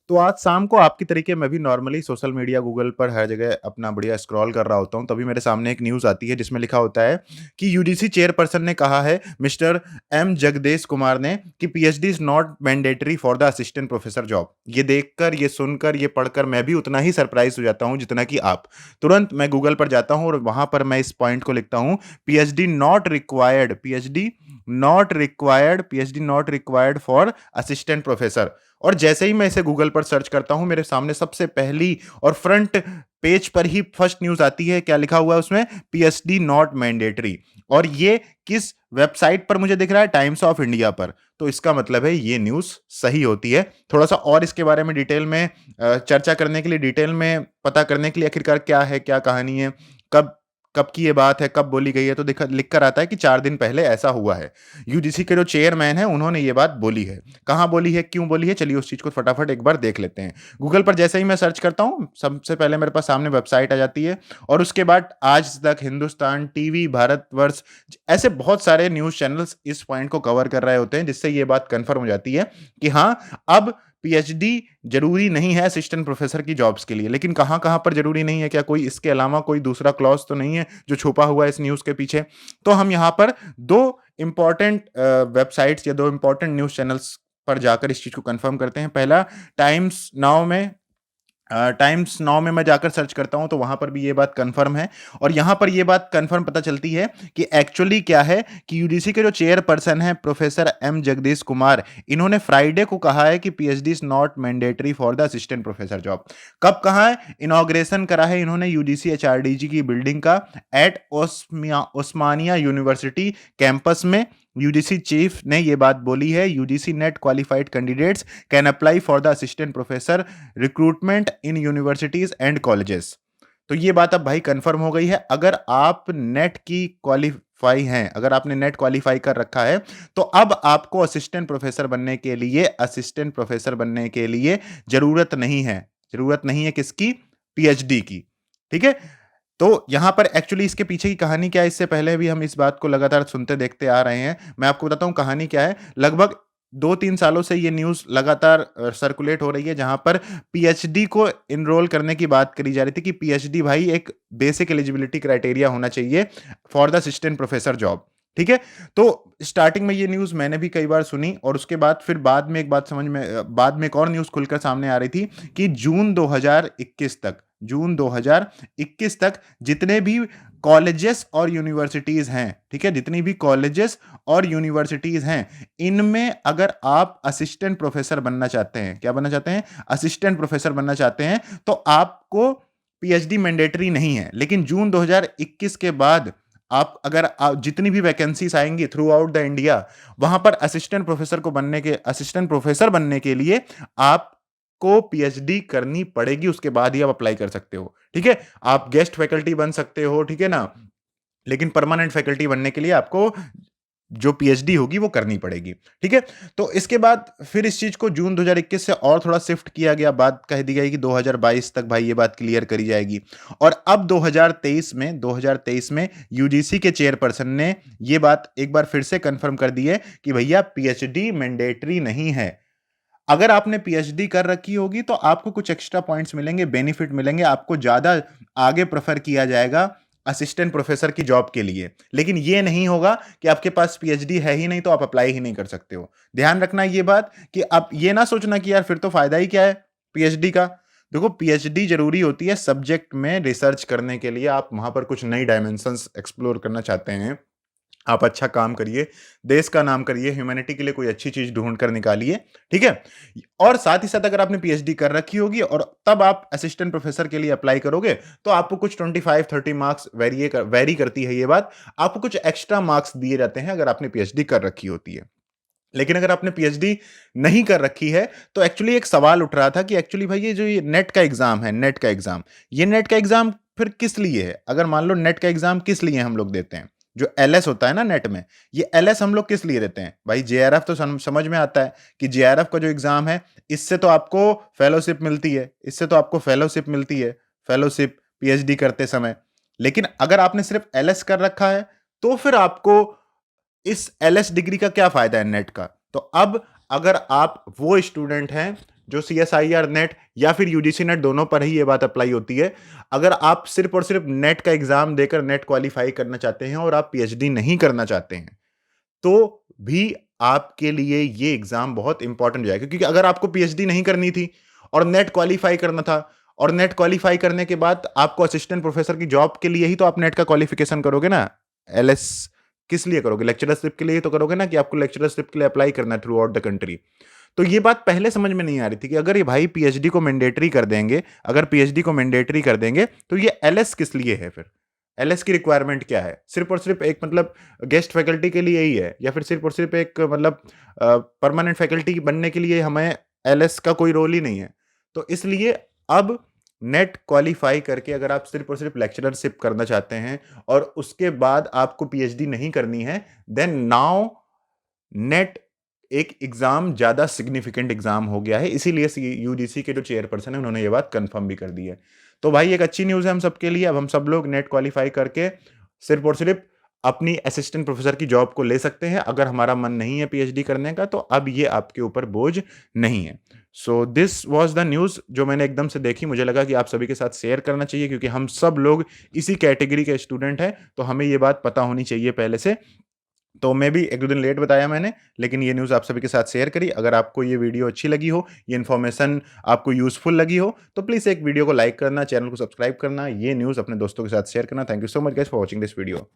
तो आज शाम को आपकी तरीके मैं भी नॉर्मली सोशल मीडिया गूगल पर हर जगह अपना बढ़िया स्क्रॉल कर रहा होता हूँ, तभी मेरे सामने एक न्यूज़ आती है जिसमें लिखा होता है कि यूजीसी चेयरपर्सन ने कहा है मिस्टर एम जगदेश कुमार ने कि PhD is not mandatory for the assistant professor job. ये देखकर, ये सुनकर, ये पढ़कर मैं भी उतना ही सरप्राइज़ हो जाता हूँ जितना कि आप। तुरंत मैं गूगल पर जाता हूँ और वहाँ पर मैं इस पॉइंट को लिखता हूँ PhD not required for assistant professor. और जैसे ही मैं इसे गूगल पर सर्च करता हूं, मेरे सामने सबसे पहली और फ्रंट पेज पर ही फर्स्ट न्यूज़ आती है। क्या लिखा हुआ है उसमें? PhD not mandatory. और ये किस वेबसाइट पर मुझे दिख रहा है? टाइम्स ऑफ इंडिया पर। तो इसका मतलब है ये न्यूज़ सही होती है। थोड़ा-सा और इसके बारे में डिटेल में चर्चा करने के लिए, डिटेल में पता करने के लिए आखिरकार क्या है, क्या कहानी है, कब कब की ये बात है, कब बोली गई है, तो देखा लिख कर आता है कि 4 दिन पहले ऐसा हुआ है। यूजीसी के जो चेयरमैन हैं, उन्होंने ये बात बोली है। कहाँ बोली है, क्यों बोली है, चलिए उस चीज़ को फटाफट एक बार देख लेते हैं। गूगल पर जैसे ही मैं सर्च करता हूँ, सबसे पहले मेरे पास सामने वेबसाइट आ जाती है और उसके बाद आज तक, हिंदुस्तान टीवी, भारतवर्ष, ऐसे बहुत सारे न्यूज़ चैनल्स इस पॉइंट को कवर कर रहे होते हैं, जिससे ये बात कन्फर्म हो जाती है कि हाँ, अब पीएचडी ज़रूरी नहीं है असिस्टेंट प्रोफ़ेसर की जॉब्स के लिए। लेकिन कहाँ-कहाँ पर ज़रूरी नहीं है? क्या कोई इसके अलावा कोई दूसरा क्लॉज़ तो नहीं है, जो छुपा हुआ है इस न्यूज़ के पीछे? तो हम यहाँ पर 2 इम्पोर्टेंट वेबसाइट्स या 2 इम्पोर्टेंट न्यूज़ चैनल्स पर जाकर इस चीज़ को कन्फर्म करते हैं। पहला टाइम्स नाउ में मैं जाकर सर्च करता हूँ, तो वहाँ पर भी ये बात कन्फर्म है और यहाँ पर ये बात कन्फर्म पता चलती है कि एक्चुअली क्या है कि यूजीसी के जो चेयरपर्सन हैं प्रोफेसर एम जगदीश कुमार, इन्होंने फ्राइडे को कहा है कि PhD is not mandatory for the assistant professor job. कब कहा है? इनॉग्रेशन करा है इन्होंने यूजीसी एचआरडीजी की बिल्डिंग का एट ओस्मानिया यूनिवर्सिटी कैंपस में। यूजीसी चीफ ने ये बात बोली है, UGC net qualified candidates can apply for the assistant professor recruitment in universities and colleges. तो ये बात अब भाई कंफर्म हो गई है। अगर आप नेट की क्वालिफाई हैं, अगर आपने नेट क्वालिफाई कर रखा है, तो अब आपको असिस्टेंट प्रोफेसर बनने के लिए जरूरत नहीं है। जरूरत नहीं है किसकी? पीएचडी की। ठीक है। तो यहां पर एक्चुअली इसके पीछे की कहानी क्या है, इससे पहले भी हम इस बात को लगातार सुनते देखते आ रहे हैं। मैं आपको बताता हूं कहानी क्या है। लगभग 2-3 सालों से ये न्यूज़ लगातार सर्कुलेट हो रही है, जहां पर पीएचडी को एनरोल करने की बात करी जा रही थी कि पीएचडी भाई एक बेसिक एलिजिबिलिटी क्राइटेरिया होना चाहिए for the assistant professor job. ठीक है? तो स्टार्टिंग में ये न्यूज़ मैंने भी कई बार सुनी और उसके बाद फिर बाद में एक बात समझ में बाद में एक और न्यूज़ खुलकर सामने आ रही थी कि जून 2021 तक जितने भी कॉलेजेस और यूनिवर्सिटीज़ हैं, ठीक है? जितनी भी कॉलेजेस और यूनिवर्सिटीज़ हैं, इनमें अगर आप असिस्टेंट प्रोफेसर बनना चाहते हैं, क्या बनना चाहते हैं? असिस्टेंट प्रोफेसर बनना चाहते हैं, तो आपको पीएचडी मैंडेटरी नहीं है। लेकिन जून 2021 के बाद आप अगर जितनी भी वैकेंसीज़ आएँगी थ्रू आउट द इंडिया, वहाँ पर असिस्टेंट प्रोफेसर बनने के लिए आपको पीएचडी करनी पड़ेगी, उसके बाद ही आप अप्लाई कर सकते हो। ठीक है? आप गेस्ट फैकल्टी बन सकते हो, ठीक है ना? लेकिन परमानेंट फैकल्टी बनने के लिए आपको जो पीएचडी होगी वो करनी पड़ेगी। ठीक है? तो इसके बाद फिर इस चीज़ को जून 2021 से और थोड़ा शिफ्ट किया गया, बात कह दी गई कि 2022 तक भाई ये बात क्लियर करी जाएगी। और अब 2023 में यूजीसी के चेयरपर्सन ने ये बात एक बार फिर से कन्फर्म कर दी है कि भैया पीएचडी मैंडेटरी नहीं है। अगर आपने पीएचडी कर रखी होगी तो आपको कुछ एक्स्ट्रा पॉइंट्स मिलेंगे, बेनिफिट मिलेंगे, आपको ज़्यादा आगे प्रेफर किया जाएगा असिस्टेंट प्रोफेसर की जॉब के लिए। लेकिन ये नहीं होगा कि आपके पास पीएचडी है ही नहीं तो आप अप्लाई ही नहीं कर सकते हो। ध्यान रखना ये बात कि आप ये ना सोचना कि यार फिर तो फायदा ही क्या है पीएचडी का। देखो पीएचडी जरूरी होती है सब्जेक्ट में रिसर्च करने के लिए, आप वहां पर कुछ नई डायमेंशंस एक्सप्लोर करना चाहते हैं, आप अच्छा काम करिए, देश का नाम करिए, ह्यूमैनिटी के लिए कोई अच्छी चीज़ ढूँढ कर निकालिए, ठीक है? और साथ ही साथ अगर आपने पीएचडी कर रखी होगी और तब आप असिस्टेंट प्रोफ़ेसर के लिए अप्लाई करोगे, तो आपको कुछ 25-30 मार्क्स वेरी करती है ये बात, आपको कुछ एक्स्ट्रा मार्क्स दिए जाते हैं अगर आपने पीएचडी कर रखी होती है। लेकिन अगर आपने पीएचडी नहीं कर रखी है, तो एक्चुअली एक सवाल उठ रहा था कि एक्चुअली भाई ये नेट का एग्ज़ाम है, ये नेट का एग्ज़ाम फिर किस लिए है? अगर मान लो नेट का एग्ज़ाम किस लिए हम लोग देते हैं? जो एलएस होता है ना नेट में, ये एलएस हम लोग किस लिए देते हैं? भाई जेआरएफ तो समझ में आता है कि जेआरएफ का जो एग्ज़ाम है, इससे तो आपको फेलोशिप मिलती है, फेलोशिप पीएचडी करते समय। लेकिन अगर आपने सिर्फ़ एलएस कर रखा है, तो फिर आपको इस एलएस डिग्री का क्या फ़ायदा है नेट का? तो अब अगर आप वो स्टूडेंट हैं जो CSIR नेट या फिर यूजीसी नेट, दोनों पर ही ये बात अप्लाई होती है, अगर आप सिर्फ और सिर्फ नेट का एग्जाम देकर नेट क्वालिफाई करना चाहते हैं और आप पीएचडी नहीं करना चाहते हैं, तो भी आपके लिए ये एग्जाम बहुत इंपॉर्टेंट हो जाएगा। क्योंकि अगर आपको पीएचडी नहीं करनी थी और नेट क्वालिफाई करना था, और नेट क्वालिफाई करने के बाद आपको असिस्टेंट प्रोफेसर की जॉब के लिए ही तो आप नेट का क्वालिफिकेशन करोगे ना। एलएस किस लिए करोगे? लेक्चररशिप के लिए तो करोगे ना, कि आपको लेक्चररशिप के लिए अप्लाई करना है थ्रू आउट द कंट्री। तो ये बात पहले समझ में नहीं आ रही थी कि अगर ये भाई पीएचडी को मैंडेटरी कर देंगे, अगर पीएचडी को मैंडेटरी कर देंगे तो ये एलएस किस लिए है फिर? एलएस की रिक्वायरमेंट क्या है? सिर्फ और सिर्फ एक मतलब गेस्ट फैकल्टी के लिए ही है, या फिर सिर्फ और सिर्फ एक मतलब परमानेंट फैकल्टी बनने के लिए हमें एलएस का कोई रोल ही नहीं है। तो इसलिए अब नेट क्वालिफाई करके अगर आप सिर्फ और सिर्फ लेक्चररशिप करना चाहते हैं और उसके बाद आपको पीएचडी नहीं करनी है, देन नाउ नेट एक एग्जाम ज्यादा सिग्निफिकेंट एग्जाम हो गया है। इसीलिए यूजीसी के जो चेयरपर्सन है उन्होंने ये बात कंफर्म भी कर दी है। तो भाई एक अच्छी न्यूज है हम सबके लिए, अब हम सब लोग नेट क्वालिफाई करके सिर्फ और सिर्फ अपनी असिस्टेंट प्रोफेसर की जॉब को ले सकते हैं। अगर हमारा मन नहीं है पीएचडी करने का तो अब ये आपके ऊपर बोझ नहीं है। So this was the news जो मैंने एकदम से देखी, मुझे लगा कि आप सभी के साथ शेयर करना चाहिए, क्योंकि हम सब लोग इसी कैटेगरी के स्टूडेंट हैं, तो हमें ये बात पता होनी चाहिए पहले से। तो मैं भी 1-2 दिन लेट बताया मैंने, लेकिन ये न्यूज़ आप सभी के साथ शेयर करी। अगर आपको ये वीडियो अच्छी लगी हो, ये इन्फॉर्मेशन आपको यूज़फुल लगी हो, तो प्लीज़ एक वीडियो को लाइक करना, चैनल को सब्सक्राइब करना, ये न्यूज़ अपने दोस्तों के साथ शेयर करना। Thank you so much guys for watching this video.